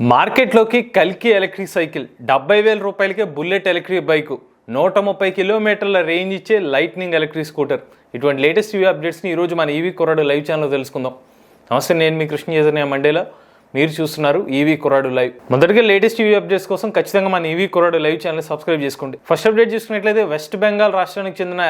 మార్కెట్లోకి కల్కి electric cycle 70,000 రూపాయలకే బుల్లెట్ ఎలక్ట్రిక్ బైక్ 130 కిలోమీటర్ల రేంజ్ ఇచ్చే లైట్నింగ్ ఎలక్ట్రిక్ స్కూటర్. ఇటువంటి లేటెస్ట్ ఈవీ అప్డేట్స్ని ఈరోజు మన ఈవీ కుర్రాడు లైవ్ ఛానల్లో తెలుసుకుందాం. నమస్తే, నేను మీ కృష్ణ చేసిన మండేలా, మీరు చూస్తున్నారు ఈవీ కుర్రాడు లైవ్. మొదటిగా లేటెస్ట్ ఈవీ అప్డేట్స్ కోసం ఖచ్చితంగా మన ఈవీ కుర్రాడు లైవ్ ఛానల్ సబ్స్క్రైబ్ చేసుకోండి. ఫస్ట్ అప్డేట్ చూసుకున్నట్లయితే వెస్ట్ బెంగాల్ రాష్ట్రానికి చెందిన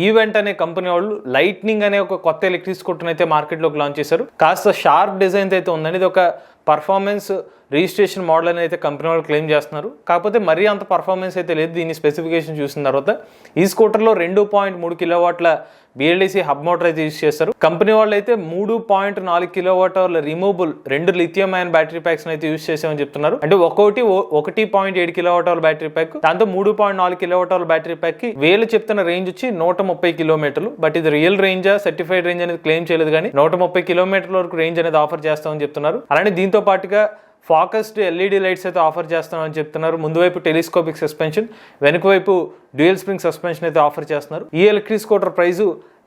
ఈవెంట్ అనే కంపెనీ వాళ్ళు లైట్నింగ్ అనే ఒక కొత్త ఎలక్ట్రిక్ స్కూటర్ అయితే మార్కెట్లోకి లాంచ్ చేశారు. కాస్త షార్ప్ డిజైన్ అయితే ఉందండి. ఇది ఒక పర్ఫార్మెన్స్ రిజిస్ట్రేషన్ మోడల్ అని అయితే కంపెనీ వాళ్ళు క్లెయిమ్ చేస్తున్నారు. కాకపోతే మరీ అంత పర్ఫార్మెన్స్ అయితే లేదు. దీని స్పెసిఫికేషన్ చూసిన తర్వాత ఈ స్కూటర్లో 2.3 కిలోవాట్ల బిఎల్డిసి హబ్ మోటార్ అయితే యూజ్ చేస్తారు. కంపెనీ వాళ్ళు అయితే 3.4 కిలోవాట్ అవర్ల removable 2 lithium ion battery packs అయితే యూజ్ చేసామని చెప్తున్నారు. అంటే 1.7 కిలోవాట్ అవర్ బ్యాటరీ ప్యాక్, దాంతో 3.4 కిలోవాట్ అవర్ బ్యాటరీ ప్యాక్ కి వీళ్ళు చెప్తున్న రేంజ్ వచ్చి 130 కిలోమీటర్లు. బట్ ఇది రియల్ రేంజా, సర్టిఫైడ్ రేంజ్ అనేది క్లెయిమ్ చేయలేదు, కానీ 130 కిలోమీటర్ల వరకు రేంజ్ అనేది ఆఫర్ చేస్తామని చెప్తున్నారు. అలానే దీంతో పాటుగా ఫోకస్డ్ ఎల్ఈడి లైట్స్ అయితే ఆఫర్ చేస్తామని చెప్తున్నారు. ముందు వైపు టెలిస్కోపిక్ సస్పెన్షన్, వెనుక వైపు డ్యూయల్ స్ప్రింగ్ సస్పెన్షన్ అయితే ఆఫర్ చేస్తున్నారు. ఈ ఎలక్ట్రిక్ స్కూటర్ ప్రైస్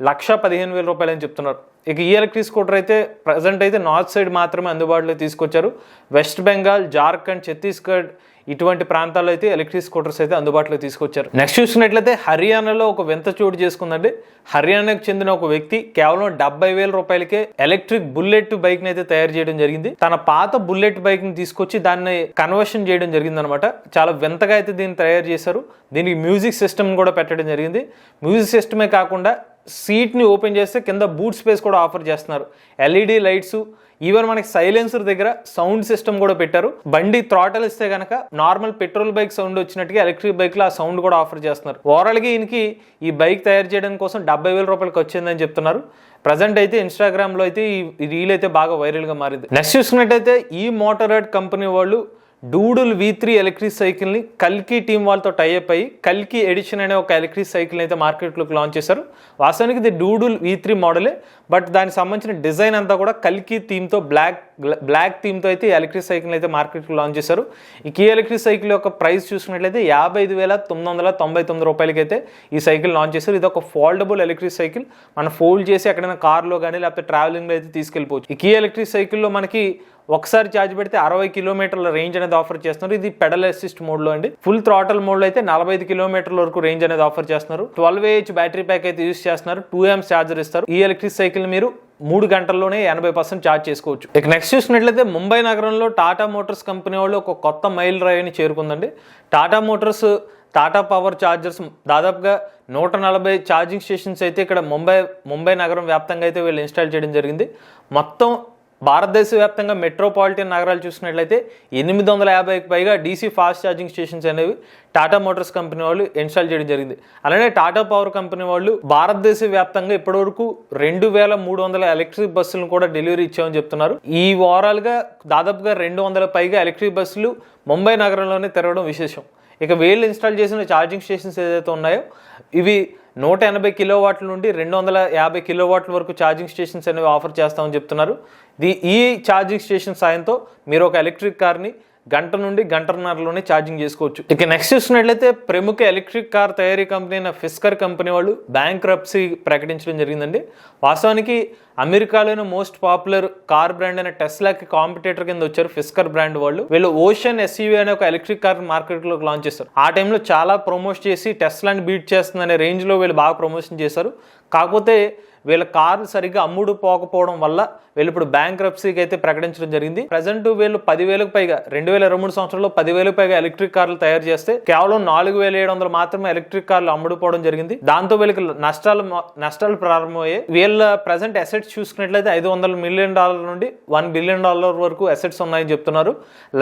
1,15,000 రూపాయలు అని చెప్తున్నారు. ఇక ఈ ఎలక్ట్రిక్ స్కూటర్ అయితే ప్రజెంట్ అయితే నార్త్ సైడ్ మాత్రమే అందుబాటులో తీసుకొచ్చారు. వెస్ట్ బెంగాల్, జార్ఖండ్, ఛత్తీస్గఢ్ ఇటువంటి ప్రాంతాల్లో అయితే ఎలక్ట్రిక్ స్కూటర్స్ అయితే అందుబాటులో తీసుకొచ్చారు. నెక్స్ట్ చూసినట్లయితే హర్యానాలో ఒక వింత చోటు చేసుకుందండి. హర్యానాకు చెందిన ఒక వ్యక్తి కేవలం 70,000 రూపాయలకే ఎలక్ట్రిక్ బుల్లెట్ బైక్ ని అయితే తయారు చేయడం జరిగింది. తన పాత బుల్లెట్ బైక్ ని తీసుకొచ్చి దాన్ని కన్వర్షన్ చేయడం జరిగింది అనమాట. చాలా వింతగా అయితే దీన్ని తయారు చేశారు. దీనికి మ్యూజిక్ సిస్టమ్ కూడా పెట్టడం జరిగింది. మ్యూజిక్ సిస్టమే కాకుండా సీట్ని ఓపెన్ చేస్తే కింద బూట్ స్పేస్ కూడా ఆఫర్ చేస్తున్నారు. ఎల్ఈడి లైట్స్, ఈవెన్ మనకి సైలెన్సర్ దగ్గర సౌండ్ సిస్టమ్ కూడా పెట్టారు. బండి థ్రాటల్ ఇస్తే కనుక నార్మల్ పెట్రోల్ బైక్ సౌండ్ వచ్చినట్టుగా ఎలక్ట్రిక్ బైక్ లో ఆ సౌండ్ కూడా ఆఫర్ చేస్తున్నారు. ఓవరాల్ గా ఈయనకి ఈ బైక్ తయారు చేయడం కోసం 70,000 రూపాయలకి వచ్చిందని చెప్తున్నారు. ప్రజెంట్ అయితే ఇన్స్టాగ్రామ్ లో అయితే ఈ రీల్ అయితే బాగా వైరల్ గా మారింది. నెక్స్ట్ చూసుకున్నట్టయితే ఈ మోటార్రాడ్ కంపెనీ వాళ్ళు డూడుల్ V3 ఎలక్ట్రిక్ సైకిల్ ని కల్కి టీమ్ వాళ్ళతో టైఅప్ అయ్యి కల్కి ఎడిషన్ అనే ఒక ఎలక్ట్రిక్ సైకిల్ అయితే మార్కెట్లోకి లాంచ్ చేశారు. వాస్తవానికి ఇది డూడుల్ V3 మోడలే, బట్ దానికి సంబంధించిన డిజైన్ అంతా కూడా కల్కి థీమ్తో బ్లాక్ థీమ్తో అయితే ఎలక్ట్రిక్ సైకిల్ అయితే మార్కెట్లో లాంచ్ చేశారు. ఈ ఎలక్ట్రిక్ సైకిల్ యొక్క ప్రైస్ చూసుకున్నట్లయితే 55,999 రూపాయలకి అయితే ఈ సైకిల్ లాంచ్ చేశారు. ఇది ఒక ఫోల్డబుల్ ఎలక్ట్రిక్ సైకిల్. మనం ఫోల్డ్ చేసి ఎక్కడైనా కార్లో కానీ లేకపోతే ట్రావెలింగ్లో అయితే తీసుకెళ్ళిపోవచ్చు. ఈ ఎలక్ట్రిక్ సైకిల్లో మనకి ఒకసారి ఛార్జ్ పెడితే 60 కిలోమీటర్ల రేంజ్ అనేది ఆఫర్ చేస్తున్నారు. ఇది పెడల్ అసిస్ట్ మోడ్లో అండి. ఫుల్ థ్రాటల్ మోడ్లో అయితే 45 కిలోమీటర్ల వరకు రేంజ్ అనేది ఆఫర్ చేస్తున్నారు. 12Ah బ్యాటరీ ప్యాక్ అయితే యూజ్ చేస్తున్నారు. 2 amps ఛార్జర్ ఇస్తారు. ఈ ఎలక్ట్రిక్ సైకిల్ మీరు 3 గంటల్లోనే 80% ఛార్జ్ చేసుకోవచ్చు. ఇక నెక్స్ట్ చూసినట్లయితే ముంబై నగరంలో టాటా మోటార్స్ కంపెనీ వాళ్ళు ఒక కొత్త మైల్ డ్రైవ్ని చేరుకుందండి. Tata Motors Tata Power chargers దాదాపుగా 140 ఛార్జింగ్ స్టేషన్స్ అయితే ఇక్కడ ముంబై నగరం వ్యాప్తంగా అయితే వీళ్ళు ఇన్స్టాల్ చేయడం జరిగింది. మొత్తం భారతదేశ వ్యాప్తంగా మెట్రోపాలిటన్ నగరాలు చూసినట్లయితే 850కి పైగా డీసీ ఫాస్ట్ ఛార్జింగ్ స్టేషన్స్ అనేవి టాటా మోటార్స్ కంపెనీ వాళ్ళు ఇన్స్టాల్ చేయడం జరిగింది. అలానే టాటా పవర్ కంపెనీ వాళ్ళు భారతదేశ వ్యాప్తంగా ఇప్పటివరకు 2,300 ఎలక్ట్రిక్ బస్సులను కూడా డెలివరీ ఇచ్చామని చెప్తున్నారు. ఈ ఓవరాల్గా దాదాపుగా 200 పైగా ఎలక్ట్రిక్ బస్సులు ముంబై నగరంలోనే తిరగడం విశేషం. ఇక వీళ్ళు ఇన్స్టాల్ చేసిన ఛార్జింగ్ స్టేషన్స్ ఏదైతే ఉన్నాయో ఇవి 180 కిలోవాట్ల నుండి 250 కిలోవాట్ల వరకు ఛార్జింగ్ స్టేషన్స్ అనేవి ఆఫర్ చేస్తామని చెప్తున్నారు. ఈ ఛార్జింగ్ స్టేషన్ సాయంతో మీరు ఒక ఎలక్ట్రిక్ కార్ని గంట నుండి గంటన్నరలోనే ఛార్జింగ్ చేసుకోవచ్చు. ఇక నెక్స్ట్ చూసినట్లయితే ప్రముఖ ఎలక్ట్రిక్ కార్ తయారీ కంపెనీ అయిన ఫిస్కర్ కంపెనీ వాళ్ళు బ్యాంక్రప్సీ ప్రకటించడం జరిగిందండి. వాస్తవానికి అమెరికాలోని మోస్ట్ పాపులర్ కార్ బ్రాండ్ అయిన టెస్లాకి కాంపిటేటర్ కింద వచ్చారు ఫిస్కర్ బ్రాండ్ వాళ్ళు. వీళ్ళు ఓషన్ SUV అనే ఒక ఎలక్ట్రిక్ కార్ మార్కెట్లోకి లాంచ్ చేస్తారు. ఆ టైంలో చాలా ప్రమోట్ చేసి టెస్లాని బీట్ చేస్తుందనే రేంజ్లో వీళ్ళు బాగా ప్రమోషన్ చేశారు. కాకపోతే వీళ్ళ కార్లు సరిగ్గా అమ్ముడు పోకపోవడం వల్ల వీళ్ళు ఇప్పుడు బ్యాంక్రప్సీకి అయితే ప్రకటించడం జరిగింది. ప్రజెంట్ వీళ్ళు 10,000కు పైగా 2023 సంవత్సరంలో 10,000కు పైగా ఎలక్ట్రిక్ కార్లు తయారు చేస్తే కేవలం 4,700 మాత్రమే ఎలక్ట్రిక్ కార్లు అమ్ముడుపోవడం జరిగింది. దాంతో వీళ్ళకి నష్టాలు ప్రారంభమయ్యాయి. వీళ్ళ ప్రజెంట్ అసెట్స్ చూసుకున్నట్లయితే $500 మిలియన్ నుండి $1 బిలియన్ వరకు అసెట్స్ ఉన్నాయని చెప్తున్నారు.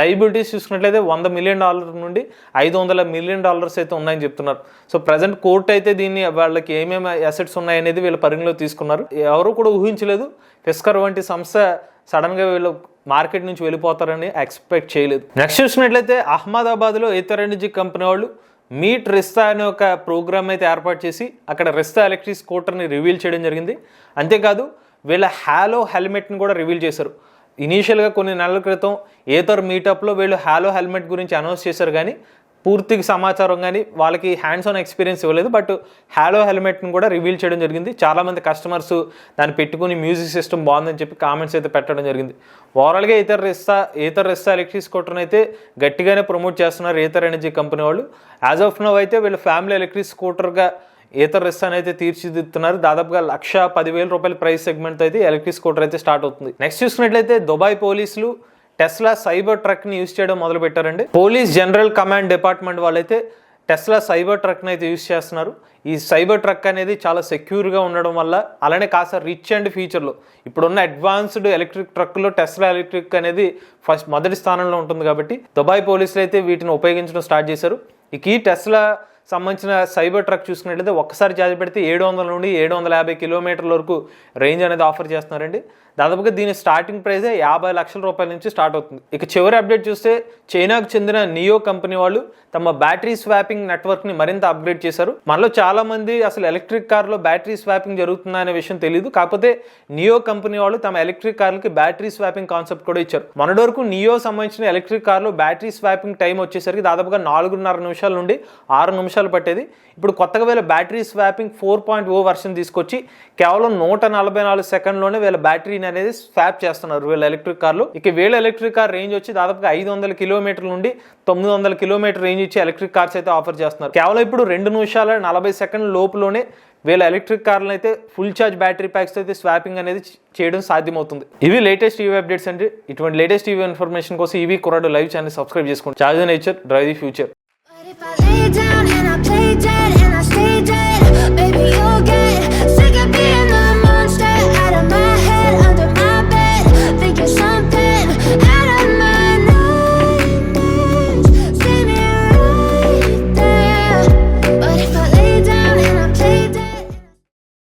లైబిలిటీస్ చూసుకున్నట్లయితే $100 మిలియన్ నుండి $500 మిలియన్ అయితే ఉన్నాయని చెప్తున్నారు. సో ప్రజెంట్ కోర్టు అయితే దీన్ని వాళ్ళకి ఏమేమి అసెట్స్ ఉన్నాయనేది వీళ్ళ పరిగణలో తీసుకున్నారు. ఎవరు కూడా ఊహించలేదు ఫిస్కర్ వంటి సంస్థ సడన్ గా వీళ్ళు మార్కెట్ నుంచి వెళ్ళిపోతారని ఎక్స్పెక్ట్ చేయలేదు. నెక్స్ట్ చూసినట్లయితే అహ్మదాబాద్లో ఏథర్ ఎనర్జీ కంపెనీ వాళ్ళు మీట్ రిస్తా అనే ఒక ప్రోగ్రామ్ అయితే ఏర్పాటు చేసి అక్కడ రిస్తా ఎలక్ట్రిక్ స్కూటర్ని రివీల్ చేయడం జరిగింది. అంతేకాదు వీళ్ళ హాలో హెల్మెట్ని కూడా రివీల్ చేశారు. ఇనీషియల్గా కొన్ని నెలల క్రితం ఏథర్ మీటప్లో వీళ్ళు హాలో హెల్మెట్ గురించి అనౌన్స్ చేశారు, కానీ పూర్తిగా సమాచారం కానీ వాళ్ళకి హ్యాండ్స్ ఆన్ ఎక్స్పీరియన్స్ ఇవ్వలేదు. బట్ హాలో హెల్మెట్ని కూడా రివీల్ చేయడం జరిగింది. చాలామంది కస్టమర్స్ దాన్ని పెట్టుకుని మ్యూజిక్ సిస్టమ్ బాగుందని చెప్పి కామెంట్స్ అయితే పెట్టడం జరిగింది. ఓవరాల్గా ఏథర్ రిస్సా ఎలక్ట్రిక్ స్కూటర్ని అయితే గట్టిగానే ప్రమోట్ చేస్తున్నారు ఏథర్ ఎనర్జీ కంపెనీ వాళ్ళు. యాజ్ ఆఫ్ నౌ అయితే వీళ్ళు ఫ్యామిలీ ఎలక్ట్రిక్ స్కూటర్గా ఏథర్ రిస్సాని అయితే తీర్చిదిద్దుతున్నారు. దాదాపుగా 1,10,000 రూపాయల ప్రైస్ సెగ్మెంట్ అయితే ఎలక్ట్రిక్ స్కూటర్ అయితే స్టార్ట్ అవుతుంది. నెక్స్ట్ చూసుకున్నట్లయితే దుబాయ్ పోలీసులు టెస్లా సైబర్ ట్రక్ని యూజ్ చేయడం మొదలు పెట్టారండి. పోలీస్ జనరల్ కమాండ్ డిపార్ట్మెంట్ వాళ్ళైతే టెస్లా సైబర్ ట్రక్ని అయితే యూజ్ చేస్తున్నారు. ఈ సైబర్ ట్రక్ అనేది చాలా సెక్యూర్గా ఉండడం వల్ల, అలానే కాస్త రిచ్ అండ్ ఫీచర్లు ఇప్పుడున్న అడ్వాన్స్డ్ ఎలక్ట్రిక్ ట్రక్లో టెస్లా ఎలక్ట్రిక్ అనేది మొదటి స్థానంలో ఉంటుంది. కాబట్టి దుబాయ్ పోలీసులు అయితే వీటిని ఉపయోగించడం స్టార్ట్ చేశారు. ఈ టెస్లా సంబంధించిన సైబర్ ట్రక్ చూసుకున్నట్లయితే ఒక్కసారి ఛార్జ్ పెడితే 700 నుండి 750 కిలోమీటర్ల వరకు రేంజ్ అనేది ఆఫర్ చేస్తున్నారండి. దాదాపుగా దీని స్టార్టింగ్ ప్రైజే 50 లక్షల రూపాయల నుంచి స్టార్ట్ అవుతుంది. ఇక చివరి అప్డేట్ చూస్తే చైనాకు చెందిన నియో కంపెనీ వాళ్ళు తమ బ్యాటరీ స్వాపింగ్ నెట్వర్క్ని మరింత అప్గ్రేడ్ చేశారు. మనలో చాలా మంది అసలు ఎలక్ట్రిక్ కార్లో బ్యాటరీ స్వాపింగ్ జరుగుతుందా అనే విషయం తెలియదు. కాకపోతే నియో కంపెనీ వాళ్ళు తమ ఎలక్ట్రిక్ కార్లకి బ్యాటరీ స్వాపింగ్ కాన్సెప్ట్ కూడా ఇచ్చారు. మొన్నటి వరకు నియో సంబంధించిన ఎలక్ట్రిక్ కార్లో బ్యాటరీ స్వాపింగ్ టైం వచ్చేసరికి దాదాపుగా 4.5 నిమిషాల నుండి 6 నిమిషాలు పట్టేది. ఇప్పుడు కొత్తగా వీళ్ళ బ్యాటరీ స్వాపింగ్ 4.0 వర్షన్ తీసుకొచ్చి కేవలం 144 సెకండ్లోనే వీళ్ళ బ్యాటరీని అనేది స్వాప్ చేస్తున్నారు వీళ్ళ ఎలక్ట్రిక్ కార్లు. ఇక వీళ్ళ ఎలక్ట్రిక్ కార్ రేంజ్ వచ్చి దాదాపుగా 500 కిలోమీటర్ల నుండి 900 కిలోమీటర్ రేంజ్ ఇచ్చి ఎలక్ట్రిక్ కార్స్ అయితే ఆఫర్ చేస్తున్నారు. కేవలం ఇప్పుడు 2 నిమిషాల 40 సెకండ్ల లోపులోనే వీళ్ళ ఎలక్ట్రిక్ కార్లను అయితే ఫుల్ ఛార్జ్ బ్యాటరీ ప్యాక్స్ అయితే స్వాపింగ్ అనేది చేయడం సాధ్యమవుతుంది. ఇవి లేటెస్ట్ ఈవీ అప్డేట్స్ అండి. ఇటువంటి లేటెస్ట్ ఈవీ ఇన్ఫర్మేషన్ కోసం ఈవీ కొరాడో లైవ్ ఛానల్ సబ్స్క్రైబ్ చేసుకోండి. Charge the nature, drive the future.